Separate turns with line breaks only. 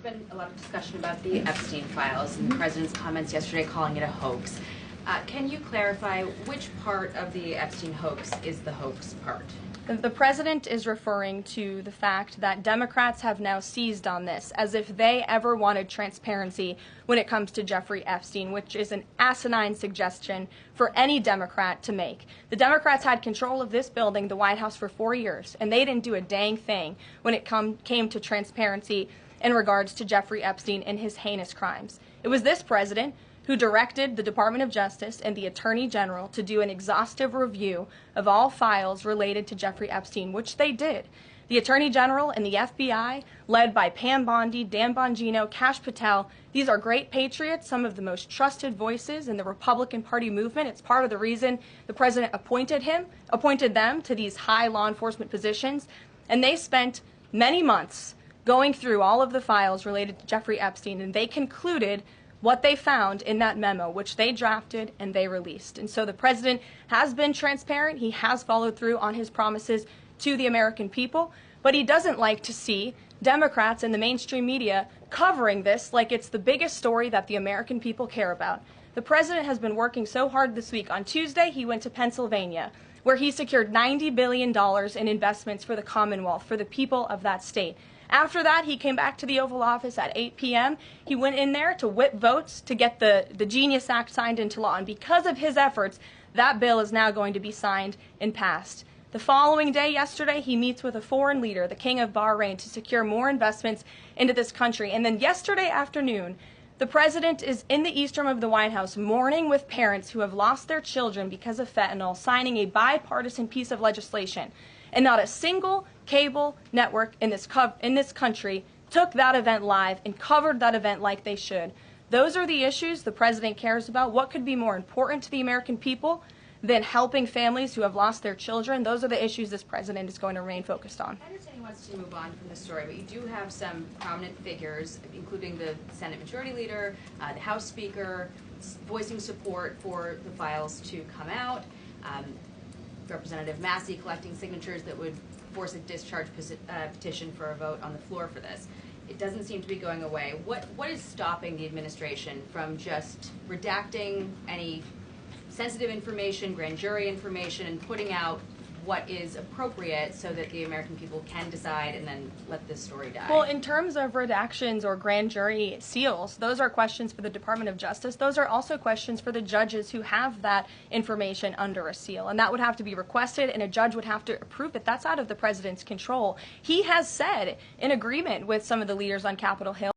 been a lot of discussion about the Epstein files and the president's comments yesterday calling it a hoax. Can you clarify which part of the Epstein hoax is the hoax part?
The president is referring to the fact that Democrats have now seized on this as if they ever wanted transparency when it comes to Jeffrey Epstein, which is an asinine suggestion for any Democrat to make. The Democrats had control of this building, the White House, for 4 years, and they didn't do a dang thing when it came to transparency in regards to Jeffrey Epstein and his heinous crimes. It was this president who directed the Department of Justice and the Attorney General to do an exhaustive review of all files related to Jeffrey Epstein, which they did. The Attorney General and the FBI, led by Pam Bondi, Dan Bongino, Kash Patel, these are great patriots, some of the most trusted voices in the Republican Party movement. It's part of the reason the president appointed them to these high law enforcement positions, and they spent many months going through all of the files related to Jeffrey Epstein, and they concluded what they found in that memo, which they drafted and they released. And so the president has been transparent. He has followed through on his promises to the American people, but he doesn't like to see Democrats and the mainstream media covering this like it's the biggest story that the American people care about. The president has been working so hard this week. On Tuesday, he went to Pennsylvania, where he secured $90 billion in investments for the Commonwealth, for the people of that state. After that, he came back to the Oval Office at 8 p.m. He went in there to whip votes to get the Genius Act signed into law. And because of his efforts, that bill is now going to be signed and passed. The following day, yesterday, he meets with a foreign leader, the King of Bahrain, to secure more investments into this country. And then yesterday afternoon, the president is in the East Room of the White House mourning with parents who have lost their children because of fentanyl, signing a bipartisan piece of legislation. And not a single cable network in this country took that event live and covered that event like they should. Those are the issues the president cares about. What could be more important to the American people than helping families who have lost their children? Those are the issues this president is going to remain focused on.
I understand he wants to move on from the story, but you do have some prominent figures, including the Senate Majority Leader, the House Speaker, voicing support for the files to come out. Representative Massey collecting signatures that would force a discharge petition for a vote on the floor for this. It doesn't seem to be going away. What is stopping the administration from just redacting any sensitive information, grand jury information, and putting out what is appropriate so that the American people can decide and then let this story die?
Well, in terms of redactions or grand jury seals, those are questions for the Department of Justice. Those are also questions for the judges who have that information under a seal. And that would have to be requested, and a judge would have to approve it. That's out of the president's control. He has said, in agreement with some of the leaders on Capitol Hill,